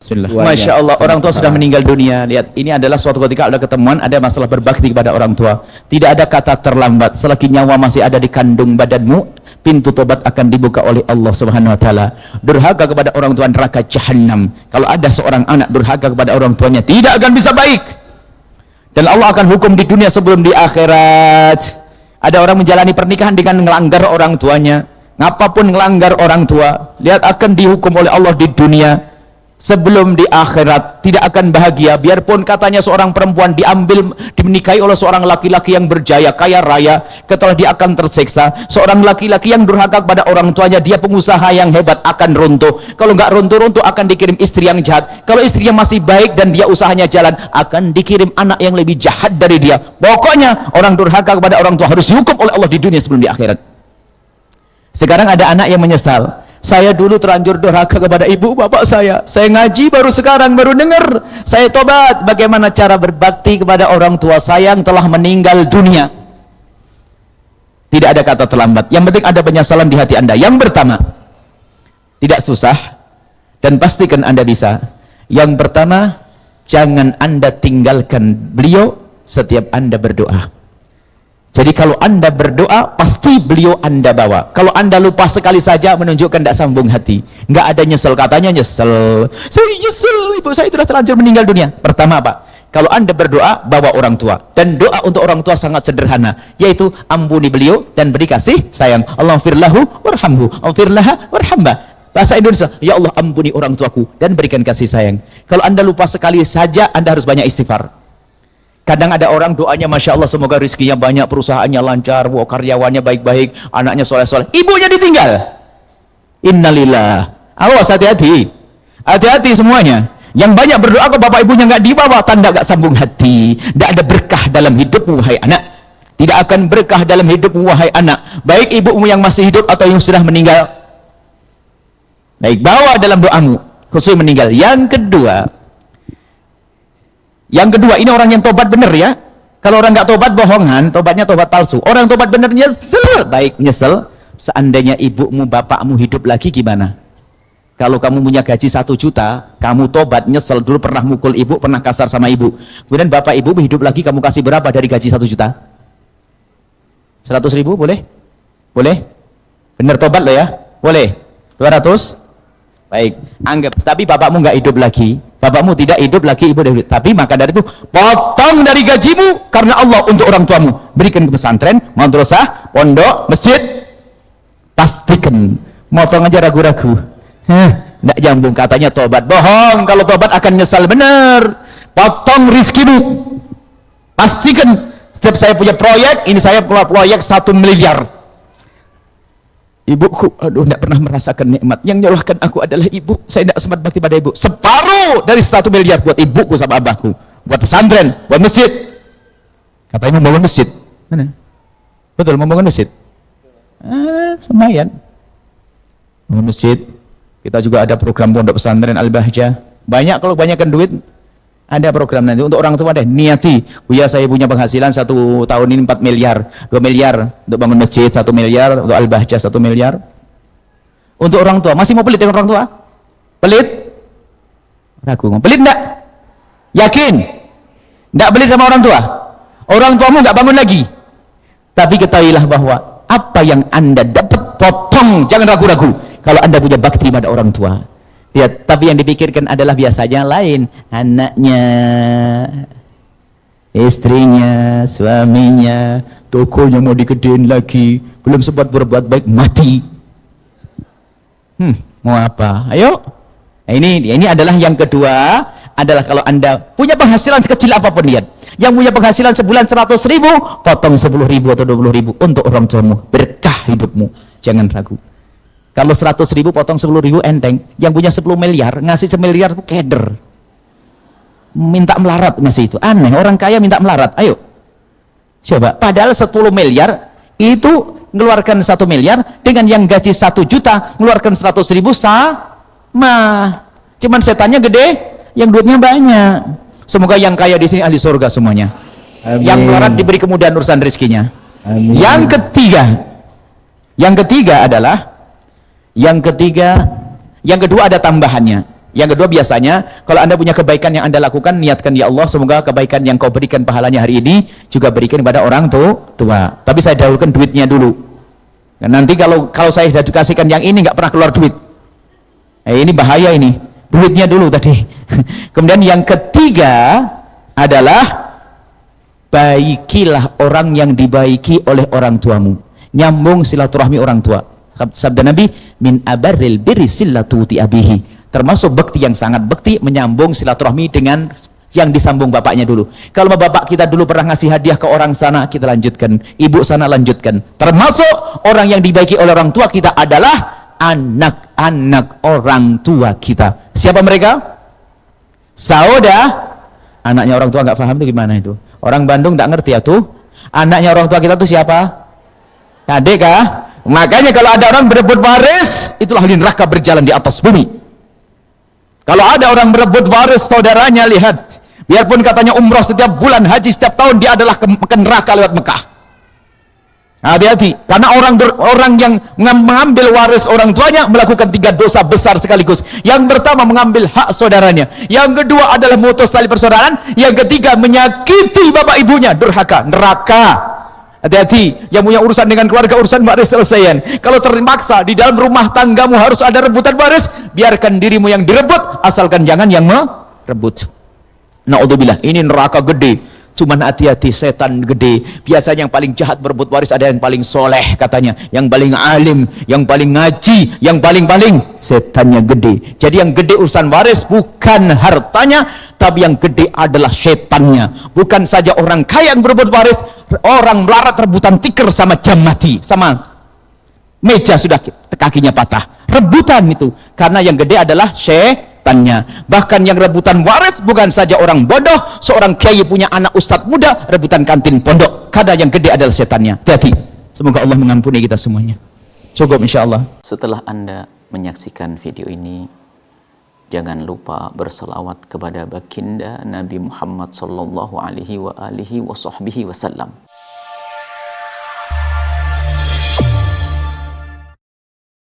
Bismillah. Masya Allah, orang tua sudah meninggal dunia. Lihat, ini adalah suatu ketika ada ketemuan, ada masalah berbakti kepada orang tua. Tidak ada kata terlambat. Selagi nyawa masih ada di kandung badanmu, pintu tobat akan dibuka oleh Allah Subhanahu Wa Taala. Durhaka kepada orang tua, neraka jahanam. Kalau ada seorang anak durhaka kepada orang tuanya, tidak akan bisa baik. Dan Allah akan hukum di dunia sebelum di akhirat. Ada orang menjalani pernikahan dengan melanggar orang tuanya. Ngapapun melanggar orang tua, lihat akan dihukum oleh Allah di dunia. Sebelum di akhirat tidak akan bahagia, biarpun katanya seorang perempuan dinikahi oleh seorang laki-laki yang berjaya, kaya raya, ketika dia akan tersiksa. Seorang laki-laki yang durhaka kepada orang tuanya, dia pengusaha yang hebat, akan runtuh. Kalau nggak runtuh-runtuh akan dikirim istri yang jahat. Kalau istrinya masih baik dan dia usahanya jalan, akan dikirim anak yang lebih jahat dari dia. Pokoknya orang durhaka kepada orang tua harus dihukum oleh Allah di dunia sebelum di akhirat. Sekarang ada anak yang menyesal, saya dulu terlanjur durhaka kepada ibu bapak saya ngaji baru sekarang baru dengar, saya tobat. Bagaimana cara berbakti kepada orang tua saya yang telah meninggal dunia? Tidak ada kata terlambat, yang penting ada penyesalan di hati anda. Yang pertama, tidak susah dan pastikan anda bisa. Yang pertama, jangan anda tinggalkan beliau setiap anda berdoa. Jadi kalau anda berdoa, pasti beliau anda bawa. Kalau anda lupa sekali saja, menunjukkan tidak sambung hati. Nggak ada nyesel, katanya nyesel. Saya nyesel, ibu saya telah terlanjur meninggal dunia. Pertama apa? Kalau anda berdoa, bawa orang tua. Dan doa untuk orang tua sangat sederhana, yaitu ampuni beliau dan beri kasih sayang. Allahumfirlahu warhamhu, Allahumfirlaha warhamba. Bahasa Indonesia, ya Allah ampuni orang tuaku dan berikan kasih sayang. Kalau anda lupa sekali saja, anda harus banyak istighfar. Kadang ada orang doanya Masya Allah semoga rezekinya banyak, perusahaannya lancar, karyawannya baik-baik, anaknya soleh-soleh, ibunya ditinggal. Innalillah. Awas, hati-hati, hati-hati semuanya. Yang banyak berdoa ke bapak ibunya nggak dibawa, tanda nggak sambung hati. Tidak ada berkah dalam hidupmu wahai anak. Tidak akan berkah dalam hidupmu wahai anak, baik ibumu yang masih hidup atau yang sudah meninggal. Baik, bawa dalam doamu khusus meninggal. Yang kedua, ini orang yang tobat benar ya. Kalau orang nggak tobat bohongan, tobatnya tobat palsu. Orang tobat benar nyesel, baik nyesel. Seandainya ibumu, bapakmu hidup lagi gimana? Kalau kamu punya gaji 1 juta, kamu tobat nyesel, dulu pernah mukul ibu, pernah kasar sama ibu. Kemudian bapak ibu hidup lagi, kamu kasih berapa dari gaji 1 juta? 100 ribu boleh? Boleh? Benar tobat loh ya? Boleh? 200? Baik, anggap, tapi bapakmu nggak hidup lagi. Bapakmu tidak hidup lagi, ibu hidup. Tapi maka dari itu, potong dari gajimu karena Allah untuk orang tuamu. Berikan ke pesantren, madrasah, pondok, masjid. Pastikan, motong aja ragu-ragu. Nggak nyambung, katanya tobat. Bohong, kalau tobat akan nyesal benar. Potong rizkimu. Pastikan, setiap saya punya proyek, ini saya punya proyek 1 miliar. Ibuku, aduh, tidak pernah merasakan nikmat. Yang nyolahkan aku adalah ibu. Saya tidak sempat bakti pada ibu. Separuh dari 1 miliar buat ibuku sama abahku, buat pesantren, buat masjid. Katanya mau bangun masjid. Mana? Betul, mau bangun masjid. Lumayan. Bangun masjid. Kita juga ada program pondok pesantren Al-Bahjah. Banyak, kalau banyakkan duit, ada program nanti untuk orang tua deh. Niati, ya saya punya penghasilan 1 tahun ini 4 miliar, 2 miliar untuk bangun masjid, 1 miliar untuk Al-Bahjah, 1 miliar untuk orang tua. Masih mau pelit dengan orang tua? Pelit? Ragu, pelit enggak? Yakin? Enggak pelit sama orang tua? Orang tuamu enggak bangun lagi. Tapi ketahuilah bahwa apa yang anda dapat, potong, jangan ragu-ragu. Kalau anda punya bakti pada orang tua, ya, tapi yang dipikirkan adalah biasanya lain, anaknya, istrinya, suaminya, tokonya mau digedein lagi, belum sempat berbuat baik, mati. Mau apa? Ayo. Nah, ini adalah yang kedua, adalah kalau anda punya penghasilan sekecil apapun, lihat, yang punya penghasilan sebulan 100 ribu, potong 10 ribu atau 20 ribu untuk orang tuamu, berkah hidupmu, jangan ragu. Kalau 100 ribu potong 10 ribu enteng. Yang punya 10 miliar ngasih 1 miliar itu keder, minta melarat ngasih itu. Aneh, orang kaya minta melarat. Ayo coba, padahal 10 miliar itu mengeluarkan 1 miliar dengan yang gaji 1 juta mengeluarkan 100 ribu sama. Cuman setannya gede, yang duitnya banyak. Semoga yang kaya di sini ahli surga semuanya. Amin. Yang melarat diberi kemudahan urusan rezekinya. Amin. Yang ketiga adalah yang kedua ada tambahannya. Yang kedua, biasanya kalau Anda punya kebaikan yang Anda lakukan, niatkan, ya Allah, semoga kebaikan yang kau berikan pahalanya hari ini juga berikan kepada orang tua. Tapi saya dahulukan duitnya dulu. Dan nanti kalau saya sudah dikasihkan yang ini nggak pernah keluar duit, ini bahaya ini. Duitnya dulu tadi. Kemudian yang ketiga adalah baikilah orang yang dibaiki oleh orang tuamu. Nyambung silaturahmi orang tua. Sabda Nabi, min abarril birri silatuti abihi. Termasuk bekti yang sangat bekti, menyambung silaturahmi dengan yang disambung bapaknya dulu. Kalau bapak kita dulu pernah ngasih hadiah ke orang sana, kita lanjutkan. Ibu sana lanjutkan. Termasuk orang yang dibaiki oleh orang tua kita adalah anak-anak orang tua kita. Siapa mereka? Saudara. Anaknya orang tua nggak paham itu gimana itu? Orang Bandung nggak ngerti ya tuh. Anaknya orang tua kita tuh siapa? Adik kah? Makanya kalau ada orang berebut waris, itulah ahli neraka berjalan di atas bumi. Kalau ada orang berebut waris saudaranya, lihat, biarpun katanya umroh setiap bulan, haji setiap tahun, dia adalah ke neraka lewat Mekah. Hati-hati, karena orang yang mengambil waris orang tuanya melakukan 3 dosa besar sekaligus. Yang pertama, mengambil hak saudaranya. Yang kedua adalah memutus tali persaudaraan. Yang ketiga, menyakiti bapak ibunya, durhaka, neraka. Hati-hati, yang punya urusan dengan keluarga, urusan waris selesaian. Kalau terpaksa di dalam rumah tanggamu harus ada rebutan waris, biarkan dirimu yang direbut, asalkan jangan yang merebut. Na'udzubillah, ini neraka gede. Cuman hati-hati, setan gede. Biasanya yang paling jahat berebut waris ada yang paling soleh katanya, yang paling alim, yang paling ngaji, yang paling setannya gede. Jadi yang gede urusan waris bukan hartanya, tapi yang gede adalah setannya. Bukan saja orang kaya yang berebut waris, orang melarat rebutan tikar sama jam mati, sama meja sudah kakinya patah. Rebutan itu, karena yang gede adalah setannya. Bahkan yang rebutan waris bukan saja orang bodoh, seorang kiai punya anak ustadz muda rebutan kantin pondok, karena yang gede adalah setannya. Hati-hati, semoga Allah mengampuni kita semuanya. Cukup insyaallah. Setelah Anda menyaksikan video ini, jangan lupa berselawat kepada baginda Nabi Muhammad sallallahu alaihi wa alihi wa sahbihi wasallam.